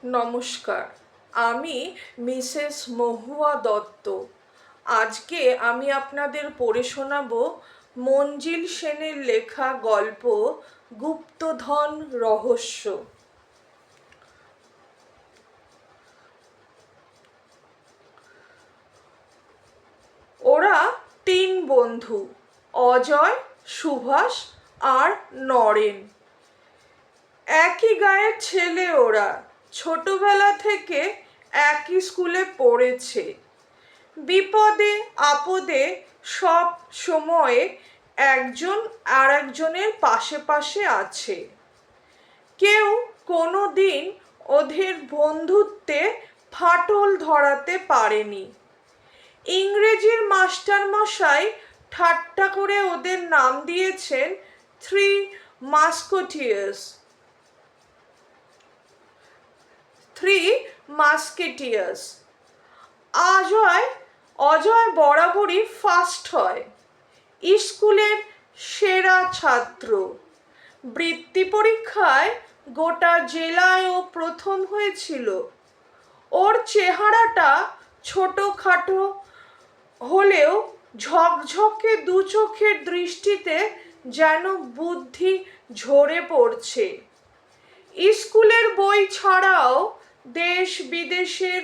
নমস্কার, আমি মিসেস মহুয়া দত্ত। আজকে আমি আপনাদের পড়ে শোনাব মঞ্জিল সেনের লেখা গল্প গুপ্তধন রহস্য। ওরা তিন বন্ধু, অজয়, সুভাষ আর নরেন। একই গায়ের ছেলে ওরা, ছোটবেলা থেকে একই স্কুলে পড়েছে। বিপদে আপদে সব সময়ে একজন আর একজনের পাশে পাশে আছে। কেউ কোনো দিন ওদের বন্ধুত্বে ফাটল ধরাতে পারেনি। ইংরেজির মাস্টারমশাই ঠাট্টা করে ওদের নাম দিয়েছেন থ্রি মাস্কেটিয়ার্স। অজয় বরাবরই ফার্স্ট হয়, স্কুলের সেরা ছাত্র। বৃত্তি পরীক্ষায় গোটা জেলায়ও প্রথম হয়েছিল। ওর চেহারাটা ছোটখাটো হলেও ঝকঝকে দু চোখের দৃষ্টিতে যেন বুদ্ধি ঝরে পড়ছে। স্কুলের বই ছাড়াও দেশ বিদেশের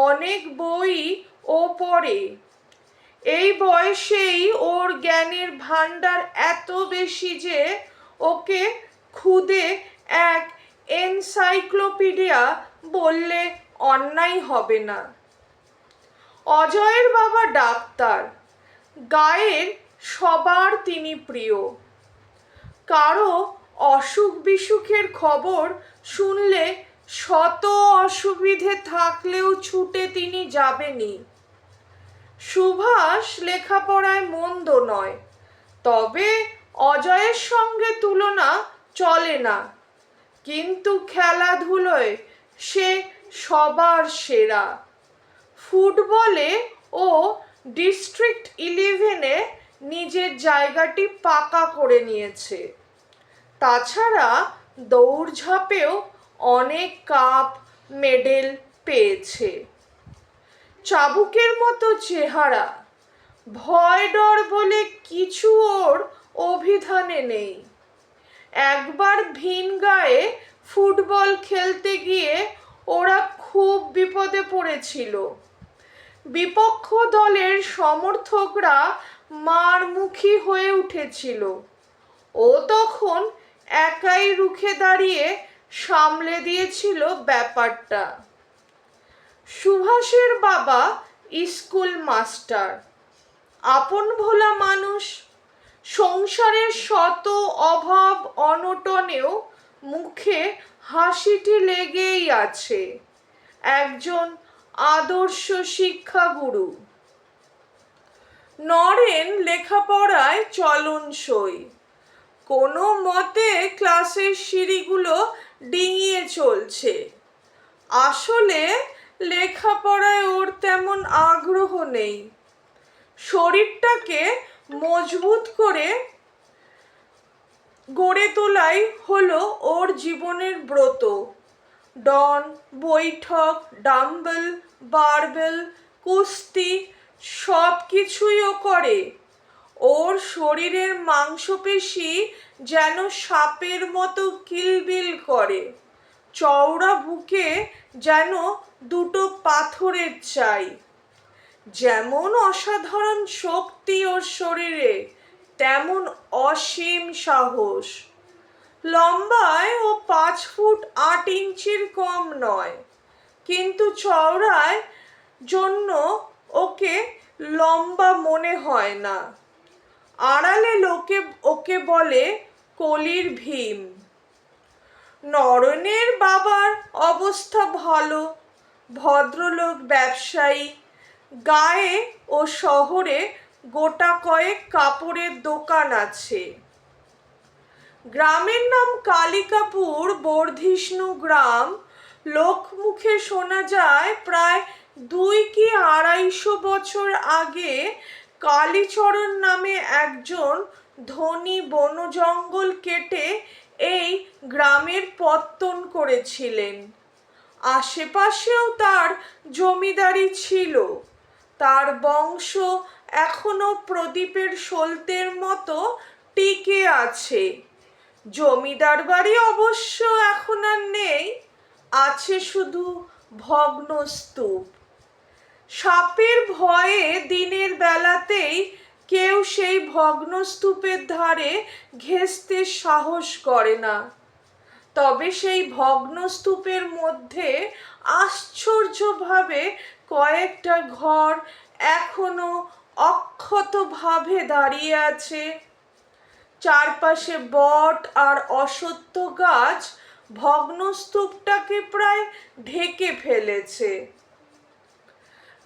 অনেক বই ও পড়ে। এই বয়সেই ওর জ্ঞানের ভান্ডার এত বেশি যে ওকে খুদে এক এনসাইক্লোপিডিয়া বললে অন্যায় হবে না। অজয়ের বাবা ডাক্তার, গায়ের সবার তিনি প্রিয়। কারো অসুখ বিসুখের খবর শুনলে শত অসুবিধে থাকলেও ছুটে তিনি যাবেনই। সুভাষ লেখাপড়ায় মন্দ নয়, তবে অজয়ের সঙ্গে তুলনা চলে না। কিন্তু খেলাধুলোয় সে সবার সেরা। ফুটবলে ও ডিস্ট্রিক্ট 11-এ নিজের জায়গাটি পাকা করে নিয়েছে। তাছাড়া দৌড়ঝাঁপেও অনেক কাপ মেডেল পেয়েছে। চাবুকের মতো চেহারা, ভয় ডর বলে কিছু ওর অভিধানে নেই। একবার ভিন গায়ে ফুটবল খেলতে গিয়ে ওরা খুব বিপদে পড়েছিল। বিপক্ষ দলের সমর্থকরা মারমুখী হয়ে উঠেছিল। ও তখন একাই রুখে দাঁড়িয়ে সামলে দিয়েছিল ব্যাপারটা। সুভাষের বাবা স্কুল মাস্টার, আপন ভোলা মানুষ। সংসারের শত অভাব অনটনেও মুখে হাসিটি লেগেই আছে। একজন আদর্শ শিক্ষাগুরু। নরেন লেখাপড়ায় চলনসই, কোনো মতে ক্লাসের সিঁড়িগুলো ডিঙিয়ে চলছে। আসলে লেখাপড়ায় ওর তেমন আগ্রহ নেই। শরীরটাকে মজবুত করে গড়ে তোলাই হলো ওর জীবনের ব্রত। ডন, বৈঠক, ডাম্বেল, বারবেল, কুস্তি সব কিছুই ও করে। ওর শরীরের মাংসপেশি যেন সাপের মতো কিলবিল করে। চওড়া বুকে যেন দুটো পাথরের চাই। যেমন অসাধারণ শক্তি ওর শরীরে, তেমন অসীম সাহস। লম্বায় ও 5 ফুট 8 ইঞ্চির কম নয়, কিন্তু চওড়ায় জন্য ওকে লম্বা মনে হয় না। আড়ালে লোকে ওকে বলে কলির ভীম। নরেনের বাবার অবস্থা ভালো, ভদ্রলোক, ব্যবসায়ী। গায়ে ও শহরে গোটা কয়েক কাপড়ের দোকান আছে। গ্রামের নাম কালিকাপুর, বর্ধিষ্ণু গ্রাম। লোকমুখে শোনা যায় প্রায় 2 কি 250 বছর আগে কালীচরণ নামে একজন ধনী বন জঙ্গল কেটে এই গ্রামের পত্তন করেছিলেন। আশেপাশেও তার জমিদারি ছিল। তার বংশ এখনো প্রদীপের সলতের মতো টিকে আছে। জমিদার বাড়ি অবশ্য এখন আর নেই, আছে শুধু ভগ্ন স্তূপ। সাপের ভয়ে দিনের বেলাতেই কেউ সেই ভগ্ন স্তূপের ধারে ঘেঁষতে সাহস করে না। তবে সেই ভগ্ন স্তূপের মধ্যে আশ্চর্যভাবে কয়েকটা ঘর এখনো অক্ষতভাবে দাঁড়িয়ে আছে। চারপাশে বট আর অশ্বত্থ গাছ ভগ্নস্তূপটাকে প্রায় ঢেকে ফেলেছে।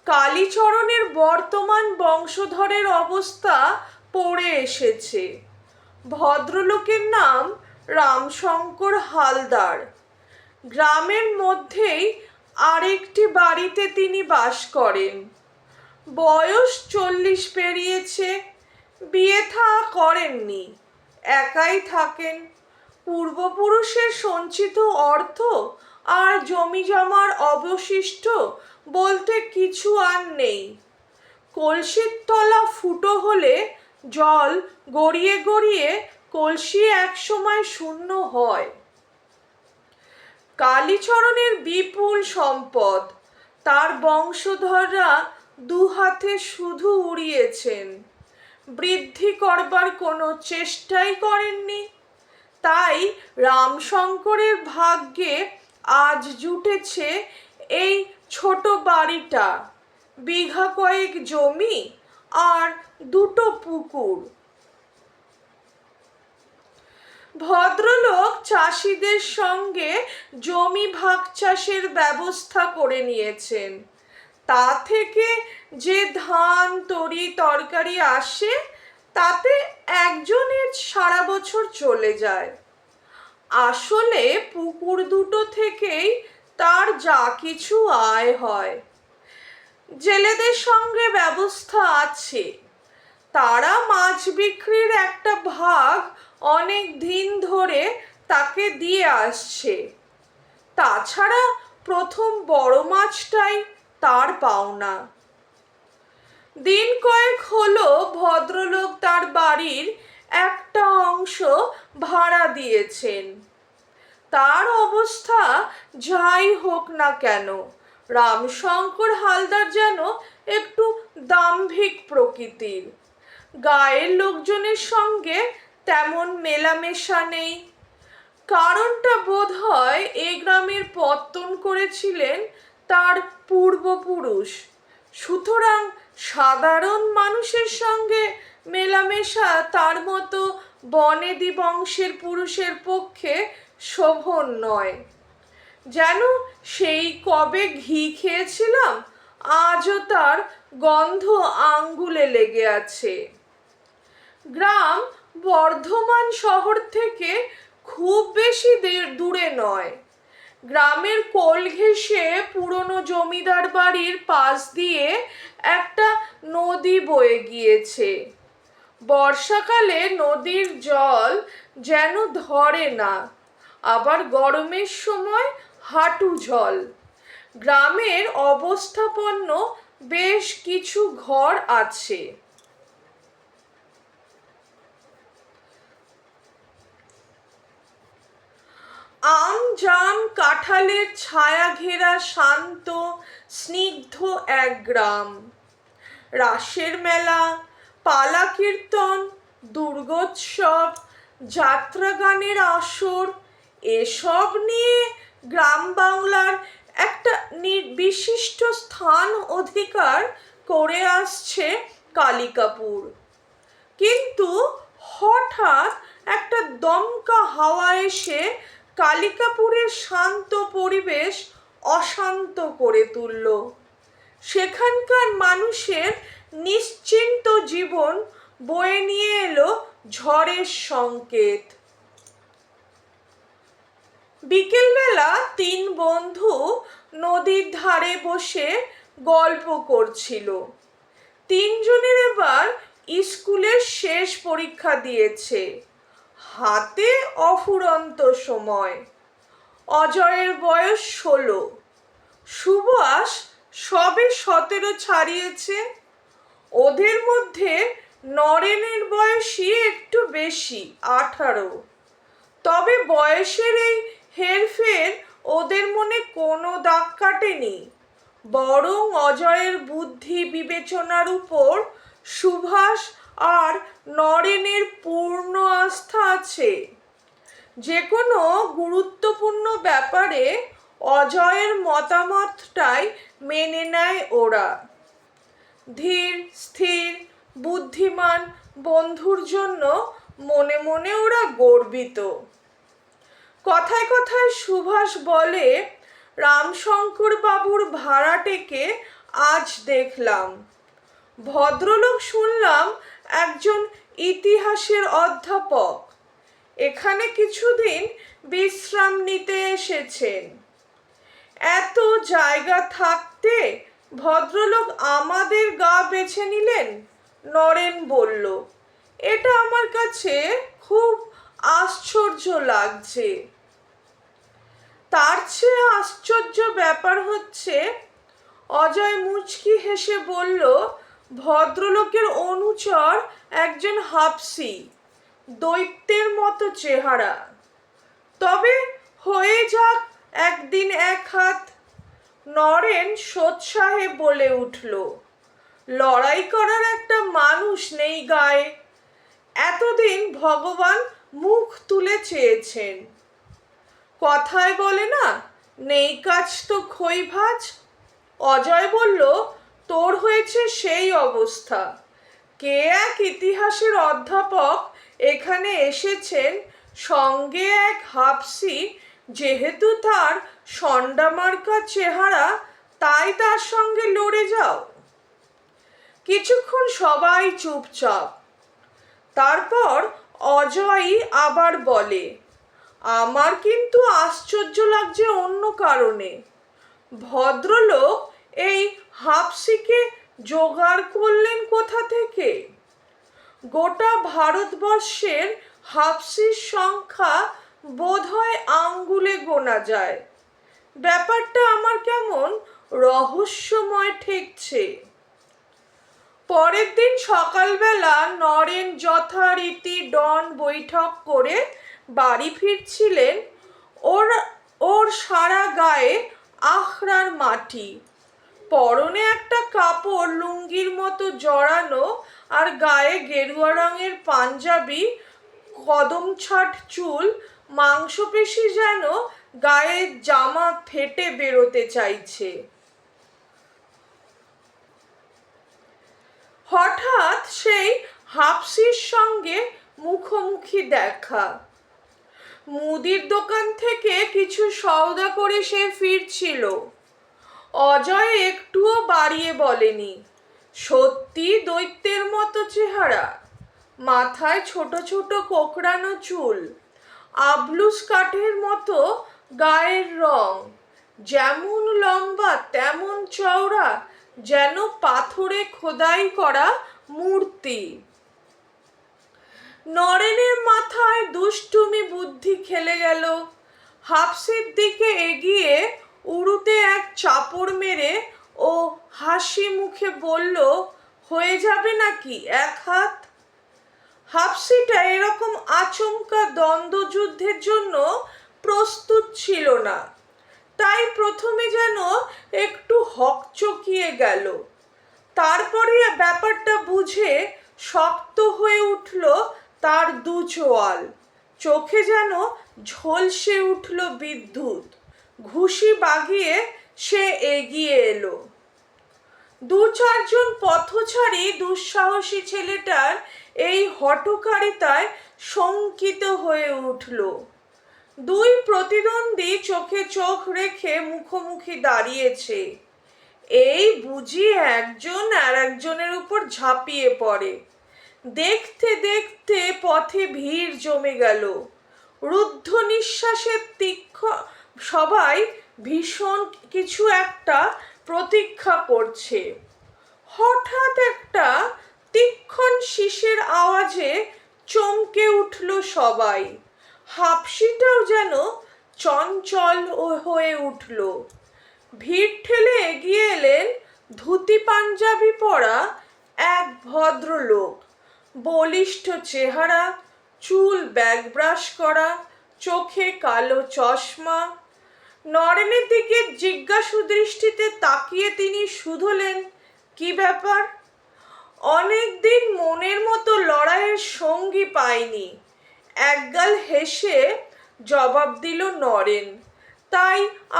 কালীচরণের বর্তমান বংশধরের অবস্থা পড়ে এসেছে। ভদ্রলোকের নাম রামশঙ্কর হালদার। গ্রামের মধ্যেই আরেকটি বাড়িতে তিনি বাস করেন। বয়স 40 পেরিয়েছে, বিয়ে থা করেননি, একাই থাকেন। পূর্বপুরুষের সঞ্চিত অর্থ আর জমি জমার অবশিষ্ট বলতে কিছু আর নেই। কলসির তলা ফুটো হলে জল গড়িয়ে গড়িয়ে কলসি একসময় শূন্য হয়। কালীচরণের বিপুল সম্পদ, তার বংশধররা দুহাতে শুধু উড়িয়েছেন, বৃদ্ধি করবার কোনো চেষ্টাই করেননি। তাই রামশঙ্করের ভাগ্যে আজ জুটেছে এই ছোট বাড়িটা, বিঘা কয়েক জমি আর দুটো পুকুর। ভদ্রলোক চাষিদের সঙ্গে জমি ভাগ চাষের ব্যবস্থা করে নিয়েছেন। তা থেকে যে ধান তরি তরকারি আসে তাতে একজনের সারা বছর চলে যায়। আসলে পুকুর দুটো থেকেই তার যা কিছু আয় হয়। জেলেদের সঙ্গে ব্যবস্থা আছে, তারা মাছ বিক্রির একটা ভাগ অনেক দিন ধরে তাকে দিয়ে আসছে। তাছাড়া প্রথম বড় মাছটাই তার পাওনা। দিন কয়েক হলো ভদ্রলোক তার বাড়ির একটা অংশ ভাড়া দিয়েছেন। তার অবস্থা যাই হোক না কেন, রামশঙ্কর হালদার যেন একটু দাম্ভিক প্রকৃতির। গায়ের লোকজনের সঙ্গে তেমন মেলামেশা নেই। কারণটা বোধহয় এই গ্রামের পত্তন করেছিলেন তার পূর্বপুরুষ। সুতরাং সাধারণ মানুষের সঙ্গে মেলামেশা তার মতো বনেদি বংশের পুরুষের পক্ষে শোভন নয়। যেন সেই কবে ঘি খেয়েছিলাম, আজও তার গন্ধ আঙ্গুলে লেগে আছে। গ্রাম বর্ধমান শহর থেকে খুব বেশি দূরে নয়। গ্রামের কোল ঘেঁষে পুরনো জমিদার বাড়ির পাশ দিয়ে একটা নদী বয়ে গিয়েছে। বর্ষাকালে নদীর জল যেন ধরে না, আবার গরমের সময় হাঁটু জল। গ্রামের অবস্থাপন্ন বেশ কিছু ঘর আছে। আম জাম কাঁঠালের ছায়া ঘেরা শান্ত স্নিগ্ধ এক গ্রাম। রাসের মেলা, পালা কীর্তন, দুর্গোৎসব, যাত্রা গানের আসর, এসব নিয়ে গ্রাম বাংলার একটা বিশিষ্ট স্থান অধিকার করে আসছে কালিকাপুর। কিন্তু হঠাৎ একটা দমকা হাওয়া এসে কালিকাপুরের শান্ত পরিবেশ অশান্ত করে তুলল। সেখানকার মানুষের নিশ্চিন্ত জীবন বয়ে নিয়ে এলো ঝড়ের সংকেত। বিকেলবেলা 3 বন্ধু নদীর ধারে বসে গল্প করছিল। 3 জনের এবার স্কুলের শেষ পরীক্ষা দিয়েছে, হাতে অফুরন্ত সময়। অজয়ের বয়স 16, সুভাষ সবে 17 ছাড়িয়েছে। ওদের মধ্যে নরেনের বয়সী একটু বেশি, 18। তবে বয়সের এই হেরফের ওদের মনে কোনো দাগ কাটেনি। বরং অজয়ের বুদ্ধি বিবেচনার উপর সুভাষ আর নরেনের পূর্ণ আস্থা আছে। যে কোনো গুরুত্বপূর্ণ ব্যাপারে অজয়ের মতামতটাই মেনে নেয় ওরা। ধীর স্থির বুদ্ধিমান বন্ধুর জন্য মনে মনে ওরা গর্বিত। কথায় কথায় সুভাষ বলে, রামশঙ্কর বাবুর ভাড়াটেকে আজ দেখলাম। ভদ্রলোক শুনলাম একজন ইতিহাসের অধ্যাপক, এখানে কিছুদিন বিশ্রাম নিতে এসেছেন। এত জায়গা থাকতে ভদ্রলোক আমাদের গা বেছে নিলেন। নরেন বলল, এটা আমার কাছে খুব আশ্চর্য লাগছে। তার চেয়ে আশ্চর্য ব্যাপার হচ্ছে, অজয় মুচকি হেসে বলল, ভদ্রলোকের অনুচর একজন হাবসি, দৈত্যের মতো চেহারা। তবে হয়ে যাক একদিন এক হাত। নরেন সোৎসাহে বলে উঠল, লড়াই করার একটা মানুষ নেই গায়ে। এতদিন ভগবান মুখ তুলে চেয়েছেন। কথায় বলে না, নেই কাজ তো খই ভাজ। অজয় বলল, তোর হয়েছে সেই অবস্থা। কে এক ইতিহাসের অধ্যাপক এখানে এসেছেন, সঙ্গে এক হাবসি। যেহেতু তার সন্ডামার্কা চেহারা, তাই তার সঙ্গে লড়ে যাও। কিছুক্ষণ সবাই চুপচাপ। তারপর অজয়ই আবার বলে, আমার কিন্তু আশ্চর্য লাগছে অন্য কারণে। ভদ্রলোক এই হাবসিকে জোগাড় করলেন কোথা থেকে? গোটা ভারতবর্ষের হাবসির সংখ্যা বোধহয় আঙ্গুলে গোনা যায়। ব্যাপারটা আমার কেমন রহস্যময় ঠেকছে। পরের দিন সকালবেলা নরেন যথারীতি ডন বৈঠক করে বাড়ি ফিরছিলেন। ওর সারা গায়ে আখড়ার মাটি, পরনে একটা কাপড় লুঙ্গির মতো জড়ানো, আর গায়ে গেরুয়া রঙের পাঞ্জাবি, কদমছাট চুল, মাংসপেশি যেন গায়ের জামা ফেটে বেরোতে চাইছে। হঠাৎ সেই হাবসির সঙ্গে মুখোমুখি দেখা। মুদির দোকান থেকে কিছু সওদা করে সে ফিরছিল। অজয় একটুও বাড়িয়ে বলেনি, সত্যি দৈত্যের মতো চেহারা। মাথায় ছোট ছোট কোকড়ানো চুল, আবলুস কাঠের মতো গায়ের রং, যেমন লম্বা তেমন চওড়া, যেন পাথরে খোদাই করা মূর্তি। নরেনের মাথায় দুষ্টুমি বুদ্ধি খেলে গেল। হাবসির দিকে এগিয়ে উড়ুতে এক চাপড় মেরে ও হাসি মুখে বলল, হয়ে যাবে নাকি এক হাত? হাবসিটা এরকম আচমকা দ্বন্দ্বযুদ্ধের জন্য প্রস্তুত ছিল না, তাই প্রথমে যেন একটু হকচকিয়ে গেল। তারপরে ব্যাপারটা বুঝে শক্ত হয়ে উঠল তার দু চোয়াল, চোখে যেন ঝলসে উঠল বিদ্যুৎ। ঘুষি বাগিয়ে সে এগিয়ে এলো। দু চারজন পথচারী দুঃসাহসী ছেলেটার এই হঠকারিতায় শঙ্কিত হয়ে উঠল। দুই প্রতিদ্বন্দ্বী চোখে চোখ রেখে মুখোমুখি দাঁড়িয়েছে। এই বুঝি একজন আর একজনের উপর ঝাঁপিয়ে পড়ে। দেখতে দেখতে পথে ভিড় জমে গেল। রুদ্ধ নিঃশ্বাসের তীক্ষ্ণ সবাই ভীষণ কিছু একটা প্রতীক্ষা করছে। হঠাৎ একটা তীক্ষ্ণ শীষের আওয়াজে চমকে উঠল সবাই। হাবসিটাও যেন চঞ্চল হয়ে উঠল। ভিড় ঠেলে এগিয়ে এলেন ধুতি পাঞ্জাবি পরা এক ভদ্রলোক। বলিষ্ঠ চেহারা, চুল ব্যাক ব্রাশ করা, চোখে কালো চশমা। নরেনের দিকে জিজ্ঞাসু দৃষ্টিতে তাকিয়ে তিনি শুধলেন, কি ব্যাপার? অনেকদিন মনের মতো লড়াইয়ের সঙ্গী পায়নি। একগাল হেসে জবাব দিল নরেন, তাই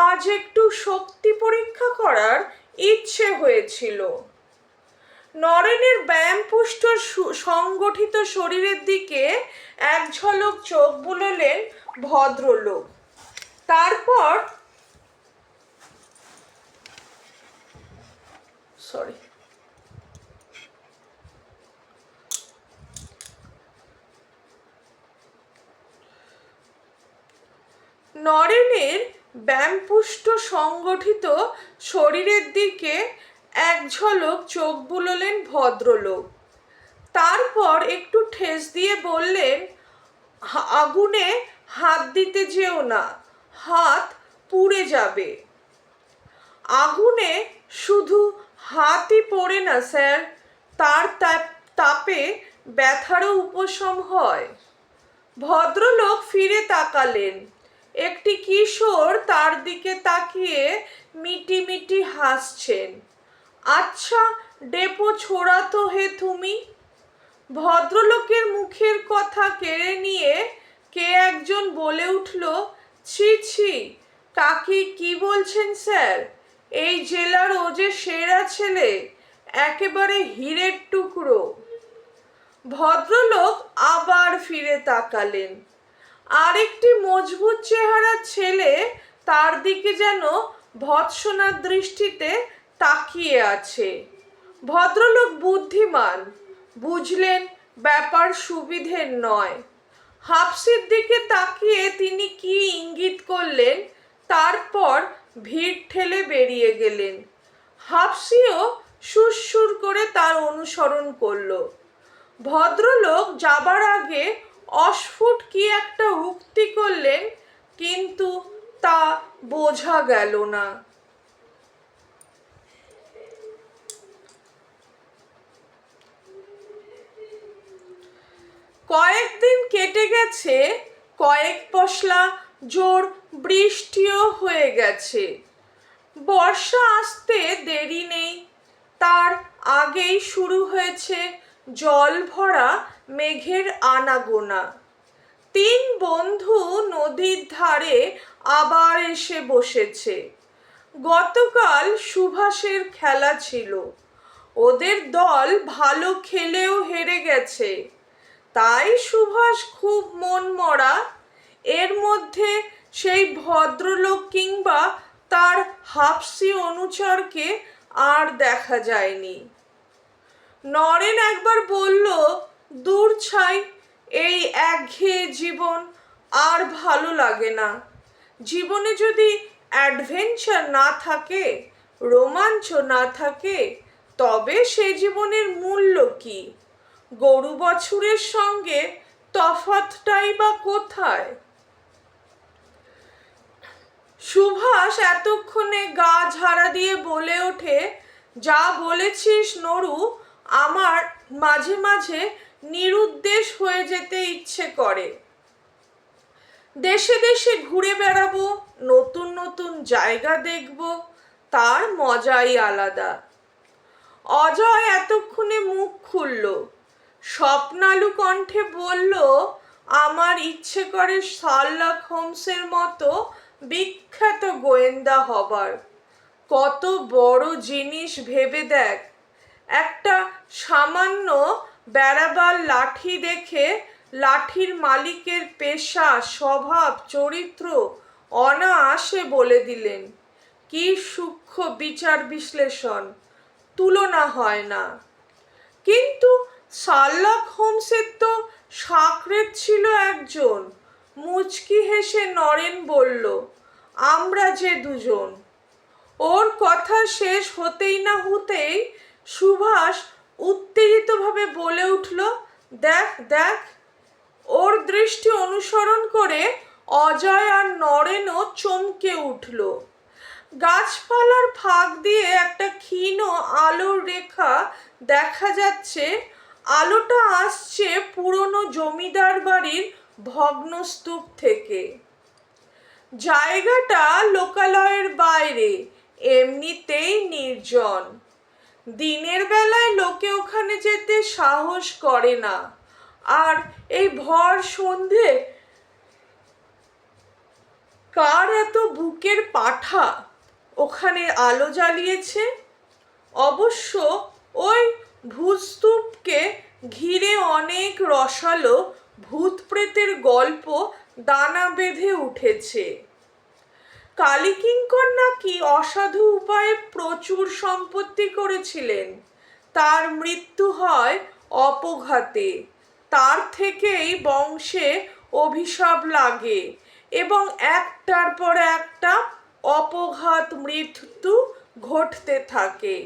আজ একটু শক্তি পরীক্ষা করার ইচ্ছে হয়েছিল। নরেনের ব্যায়ামপুষ্ট সংগঠিত শরীরের দিকে এক ঝলক চোখ বুলালেন ভদ্রলোক। তারপর নরেনের ব্যায়ামপুষ্ট সংগঠিত শরীরের দিকে এক ঝলক চোখ বুলালেন ভদ্রলোক। তারপর একটু ঠেস দিয়ে বললেন, আগুনে হাত দিতে যেও না, হাত পুড়ে যাবে। আগুনে শুধু হাতই পোড়ে না স্যার, তার তাপে ব্যথারও উপশম হয়। ভদ্রলোক ফিরে তাকালেন। একটি কিশোর তার দিকে তাকিয়ে মিটি মিটি হাসছেন। আচ্ছা ডেপো ছোড়া তো হে তুমি। ভদ্রলোকের মুখের কথা কেড়ে নিয়ে কে একজন বলে উঠল, ছি ছি, তাকে কি বলছেন স্যার? এই জেলার ও যে সেরা ছেলে, একেবারে হীরের টুকরো। ভদ্রলোক আবার ফিরে তাকালেন। আরেকটি মজবুত চেহারা ছেলে তার দিকে যেন ভৎসনার দৃষ্টিতে তাকিয়ে আছে। ভদ্রলোক বুদ্ধিমান, বুঝলেন ব্যাপার সুবিধের নয়। হাফসির দিকে তাকিয়ে তিনি কি ইঙ্গিত করলেন, তারপর ভিড় ঠেলে বেরিয়ে গেলেন। হাফসিও সুরসুর করে তার অনুসরণ করলো। ভদ্রলোক যাবার আগে অস্ফুট কি একটা উক্তি করলেন, কিন্তু তা বোঝা গেল না। কয়েকদিন কেটে গেছে, কয়েক পশলা জোর বৃষ্টিও হয়ে গেছে। বর্ষা আসতে দেরি নেই, তার আগেই শুরু হয়েছে জল ভরা মেঘের আনাগোনা। তিন বন্ধু নদীর ধারে আবার এসে বসেছে। গতকাল সুভাষের খেলা ছিল। ওদের দল ভালো খেলেও হেরে গেছে, তাই সুভাষ খুব মনমরা। এর মধ্যে সেই ভদ্রলোক কিংবা তার হাফসি অনুচরকে আর দেখা যায়নি। নরেন একবার বলল, দূর ছাই, এই একঘেয়ে জীবন আর ভালো লাগে না। জীবনে যদি অ্যাডভেঞ্চার না থাকে, রোমাঞ্চ না থাকে, তবে সে জীবনের মূল্য কি? গরু বছরের সঙ্গে তফাৎটাই বা কোথায়? সুভাষ এতক্ষণে গা ঝাড়া দিয়ে বলে ওঠে, যা বলেছিস নরু, আমার মাঝে মাঝে নিরুদ্দেশ হয়ে যেতে ইচ্ছে করে। দেশে দেশে ঘুরে বেড়াবো, নতুন নতুন জায়গা দেখব, তার মজাই আলাদা। অজয় এতক্ষণে মুখ খুলল, স্বপ্নালু কণ্ঠে বলল, আমার ইচ্ছে করে শার্লক হোমসের মতো বিখ্যাত গোয়েন্দা হবার। কত বড় জিনিস ভেবে দেখ, একটা সামান্য বেড়াবার লাঠি দেখে লাঠির মালিকের পেশা, স্বভাব, চরিত্র অনায়াসে বলে দিলেন। কি সূক্ষ্ম বিচার বিশ্লেষণ, তুলনা হয় না। কিন্তু শার্লক হোমসের তো সাকরেদ ছিল একজন। মুচকি হেসে নরেন বলল, আমরা যে দুজন। ওর কথা শেষ হতেই না হতেই সুভাষ উত্তেজিতভাবে বলে উঠল, দেখ দেখ। ওর দৃষ্টি অনুসরণ করে অজয় আর নরেনও চমকে উঠল। গাছপালার ফাঁক দিয়ে একটা ক্ষীণ আলোর রেখা দেখা যাচ্ছে। আলোটা আসছে পুরনো জমিদার বাড়ির ভগ্নস্তূপ থেকে। জায়গাটা লোকালয়ের বাইরে, এমনিতেই নির্জন। দিনের বেলায় লোকে ওখানে যেতে সাহস করে না। আর এই ভর সন্ধে কার এত বুকের পাঠা ওখানে আলো জ্বালিয়েছে? অবশ্য ওই ভূস্তূপকে ঘিরে অনেক রসালো ভূত প্রেতের গল্প দানা বেঁধে উঠেছে। কালীকিঙ্কর নাকি অসাধু উপায়ে প্রচুর সম্পত্তি করেছিলেন। তার মৃত্যু হয় অপঘাতে। তার থেকেই বংশে অভিশাপ লাগে এবং একটার পর একটা অপঘাত মৃত্যু ঘটতে থাকে।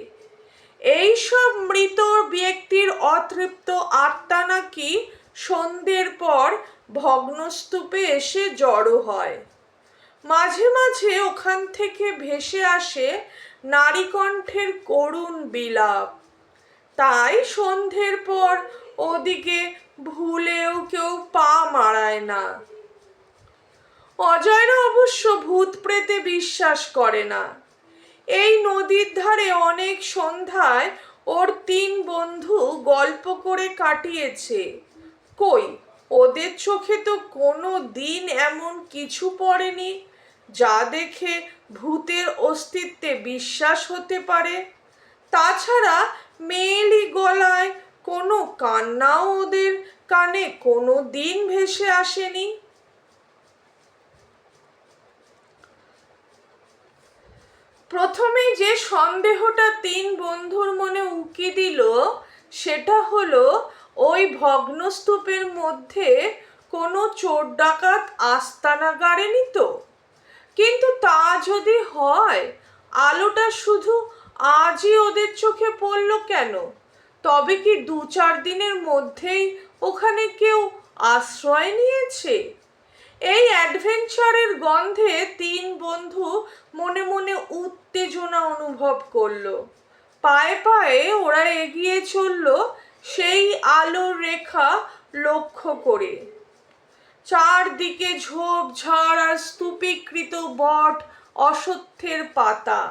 এইসব মৃত ব্যক্তির অতৃপ্ত আত্মা নাকি সন্ধ্যের পর ভগ্নস্তূপে এসে জড়ো হয়। মাঝে মাঝে ওখান থেকে ভেসে আসে নারীকণ্ঠের করুণ বিলাপ। তাই সন্ধ্যের পর ওদিকে ভুলেও কেউ পা মারায় না। অজয়রা অবশ্য ভূত প্রেতে বিশ্বাস করে না। এই নদীর ধারে অনেক সন্ধ্যায় ওর 3 বন্ধু গল্প করে কাটিয়েছে। কই, ওদের চোখে তো কোনো দিন এমন কিছু পড়েনি যা দেখে ভূতের অস্তিত্বে বিশ্বাস হতে পারে। তাছাড়া মেয়েলি গলায় কোনো কান্নাও ওদের কানে কোনো দিন ভেসে আসেনি। প্রথমেই যে সন্দেহটা 3 বন্ধুর মনে উকি দিল সেটা হলো ওই ভগ্নস্তূপের মধ্যে কোনো চোর ডাকাত আস্তানা গাড়েনি তো। কিন্তু তা যদি হয়, আলোটা শুধু আজই ওদের চোখে পড়ল কেন? তবে কি 2-4 দিনের মধ্যেই ওখানে কেউ আশ্রয় নিয়েছে? এই অ্যাডভেঞ্চারের গন্ধে 3 বন্ধু মনে মনে উত্তেজনা অনুভব করলো। পায়ে পায়ে ওরা এগিয়ে চলল সেই আলোর রেখা লক্ষ্য করে। চারদিকে ঝোপঝাড় আর স্তূপীকৃত বট অশ্বত্থের পাতা।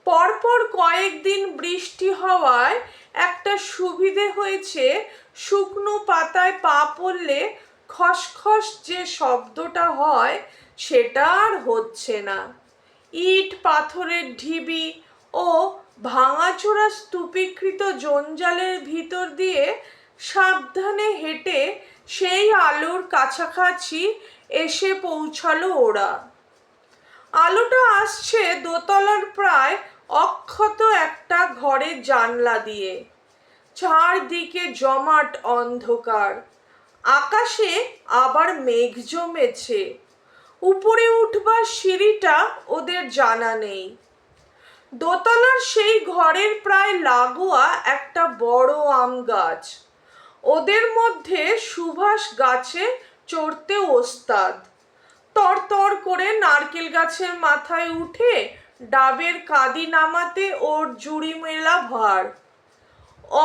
পরপর কয়েকদিন বৃষ্টি হওয়ায় একটা সুবিধে হয়েছে, শুকনো পাতায় পা পড়লে খসখস যে শব্দটা হয় সেটা আর হচ্ছে না। ইট পাথরের ঢিবি ও ভাঙাচোরা স্তূপীকৃত জঞ্জালের ভিতর দিয়ে সাবধানে হেঁটে সেই আলোর কাছাকাছি এসে পৌঁছালো ওরা। আলোটা আসছে দোতলার প্রায় অক্ষত একটা ঘরের জানলা দিয়ে। চারদিকে জমাট অন্ধকার। আকাশে আবার মেঘ জমেছে। উপরে উঠবার সিঁড়িটা ওদের জানা নেই। দোতলার সেই ঘরের প্রায় লাগোয়া একটা বড় আম গাছ। ওদের মধ্যে সুভাষ গাছে চড়তে ওস্তাদ। তরতর করে নারকেল গাছের মাথায় উঠে ডাবের কাঁদি নামাতে ওর জুড়ি মেলা ভার।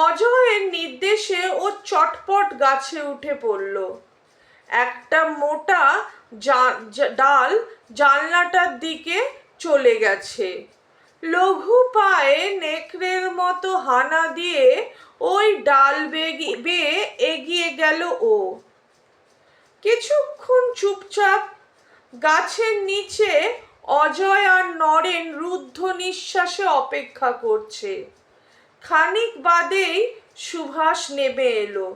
অজয়ের নির্দেশে ও চটপট গাছে উঠে পড়ল। একটা মোটা ডাল জানলাটার দিকে চলে গেছে। লঘু পায়ে নেকড়ের মতো হানা দিয়ে ওই ডাল বেয়ে এগিয়ে গেল ও। কিছুক্ষণ চুপচাপ গাছের নিচে অজয় আর নরেন রুদ্ধ নিঃশ্বাসে অপেক্ষা করছে। খানিক বাদেই সুভাষ নেমে এলো।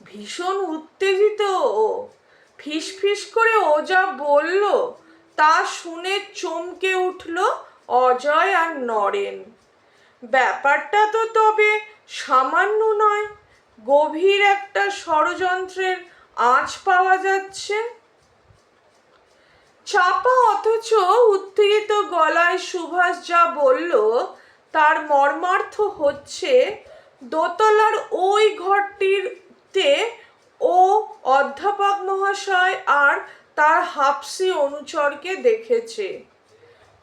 ভীষণ উত্তেজিত ও। ফিসফিস করে ও যা বলল তা শুনে চমকে উঠল অজয় আর নরেন। ব্যাপারটা তো তবে সামান্য নয়, গভীর একটা ষড়যন্ত্রের আঁচ পাওয়া যাচ্ছে। চাপা অথচ উত্তেজিত গলায় সুভাষ যা বলল তার মর্মার্থ হচ্ছে, দোতলার ওই ঘরটিতে ও অধ্যাপক মহাশয় আর তার হাফসি অনুচরকে দেখেছে।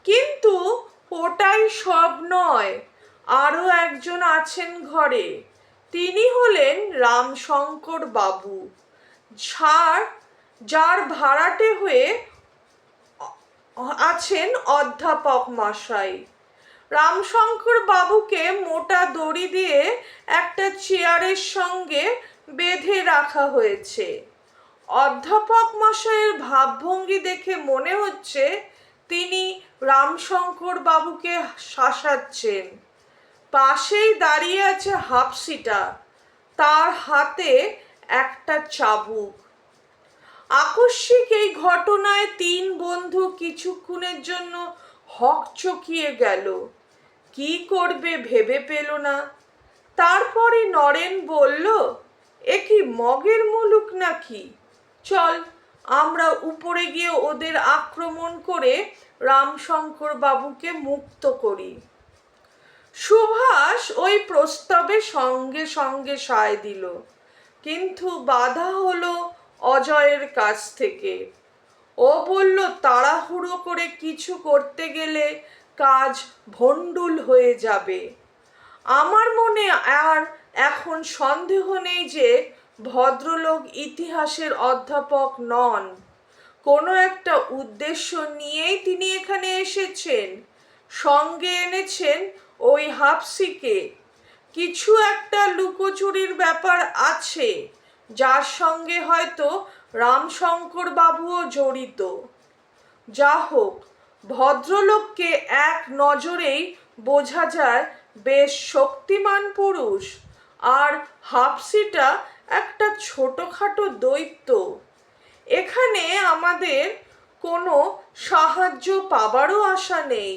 কিন্তু ওটাই সব নয়, আরও একজন আছেন ঘরে। তিনি হলেন রামশঙ্কর বাবু, যার ভাড়াটে হয়ে আছেন অধ্যাপক মশাই। রামশঙ্কর বাবুকে মোটা দড়ি দিয়ে একটা চেয়ারের সঙ্গে বেঁধে রাখা হয়েছে। অধ্যাপক মশাইয়ের ভাবভঙ্গি দেখে মনে হচ্ছে তিনি রামশঙ্কর বাবুকে শাসাচ্ছেন। পাশেই দাঁড়িয়ে আছে হাফসিটা, তার হাতে একটা চাবুক। আকস্মিক এই ঘটনায় তিন বন্ধু কিছুক্ষণের জন্য হকচকিয়ে গেল। কি করবে ভেবে পেল না। তারপরে নরেন বলল, এ কি মগের মুলুক নাকি? চল আমরা উপরে গিয়ে ওদের আক্রমণ করে রামশঙ্কর বাবুকে মুক্ত করি। সুভাষ ওই প্রস্তাবে সঙ্গে সঙ্গে সায় দিল, কিন্তু বাধা হলো অজয়ের কাছ থেকে। ও বলল, তাড়াহুড়ো করে কিছু করতে গেলে কাজ ভণ্ডুল হয়ে যাবে। আমার মনে আর এখন সন্দেহ নেই যে ভদ্রলোক ইতিহাসের অধ্যাপক নন। কোনো একটা উদ্দেশ্য নিয়েই তিনি এখানে এসেছেন। সঙ্গে এনেছেন ওই হাফসিকে। কিছু একটা লুকোচুরির ব্যাপার আছে, যার সঙ্গে হয়তো রামশঙ্কর বাবুও জড়িত। যা হোক, ভদ্রলোককে এক নজরেই বোঝা যায় বেশ শক্তিমান পুরুষ, আর হাফসিটা একটা ছোটখাটো দৈত্য। এখানে আমাদের কোনো সাহায্য পাবারও আশা নেই।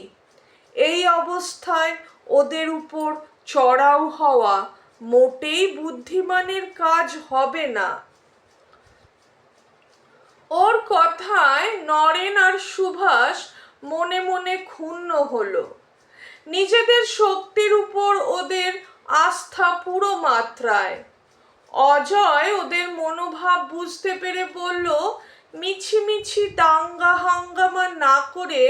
এই অবস্থায় ওদের উপর চড়াও হওয়া মোটেই বুদ্ধিমানের কাজ হবে না। ওর কথায় নরেন আর সুভাষ মনে মনে ক্ষুণ্ণ হলো। নিজেদের শক্তির উপর ওদের আস্থা পুরো মাত্রায়। অজয় ওদের মনোভাব বুঝতে পেরে বলল, মিছিমিছি দাঙ্গা হাঙ্গামা না করে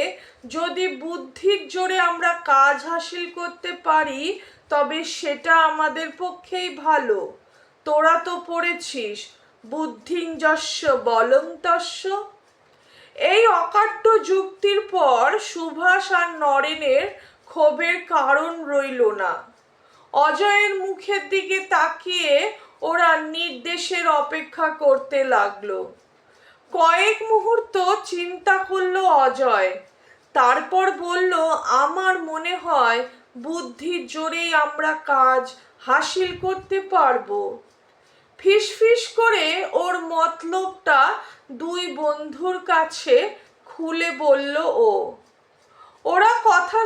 যদি বুদ্ধির জোরে আমরা কাজ হাসিল করতে পারি তবে সেটা আমাদের পক্ষেই ভালো। তোরা তো পড়েছিস বুদ্ধিঞ্জস্য বলং তস্য। এই অকাট্য যুক্তির পর সুভাষ আর নরেনের ক্ষোভের কারণ রইল না। অজয়ের মুখের দিকে তাকিয়ে ওরা নির্দেশের অপেক্ষা করতে লাগলো। কয়েক মুহূর্ত চিন্তা করলো অজয়, তারপর বলল, আমার মনে হয় বুদ্ধির জোরেই আমরা কাজ হাসিল করতে পারবো। ফিসফিস করে ওর মতলবটা দুই বন্ধুর কাছে খুলে বলল ও। ওর কথা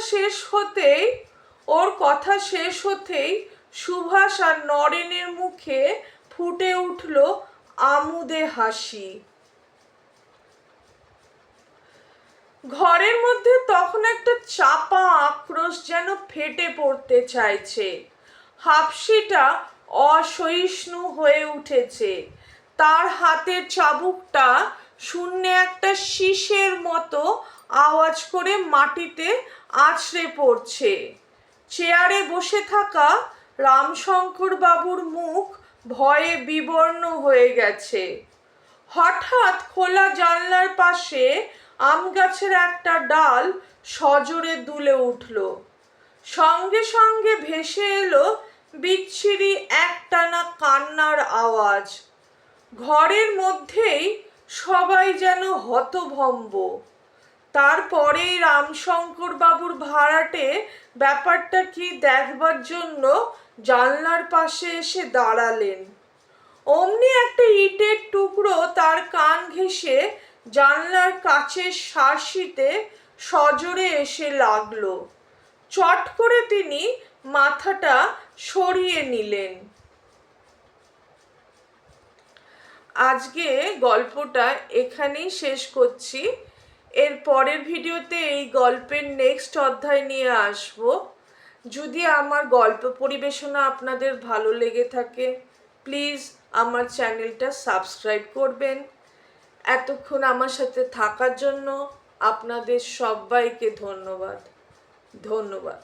শেষ হতেই সুভাষ আর নরেনের মুখে ফুটে উঠল আমোদে হাসি। ঘরের মধ্যে তখন একটা চাপা আক্রোশ যেন ফেটে পড়তে চাইছে। হাফসিটা অসহিষ্ণু হয়ে উঠেছে। তার হাতের চাবুকটা শূন্যে একটা শীষের মতো আওয়াজ করে মাটিতে আছড়ে পড়ছে। চেয়ারে বসে থাকা রামশঙ্কর বাবুর মুখ ভয়ে বিবর্ণ হয়ে গেছে। হঠাৎ খোলা জানলার পাশে আম গাছের একটা ডাল সজোরে দুলে উঠল। সঙ্গে সঙ্গে ভেসে এলো বিচ্ছিরি একটানা কান্নার আওয়াজ। ঘরের মধ্যেই সবাই যেন হতভম্ব। তারপরেই রামশঙ্কর বাবুর ভাড়াটে ব্যাপারটা কি দেখবার জন্য জানলার পাশে এসে দাঁড়ালেন। অমনি একটা ইটের টুকরো তার কান ঘেঁষে জানলার কাচের শার্সিতে সজোরে এসে লাগলো। চট করে তিনি মাথাটা সরিয়ে নিলেন। আজকে গল্পটা এখানেই শেষ করছি। এর পরের ভিডিওতে এই গল্পের নেক্সট অধ্যায় নিয়ে আসব। যদি আমার গল্প পরিবেশনা আপনাদের ভালো লেগে থাকে প্লিজ আমার চ্যানেলটা সাবস্ক্রাইব করবেন। এতক্ষণ আমার সাথে থাকার জন্য আপনাদের সবাইকে ধন্যবাদ।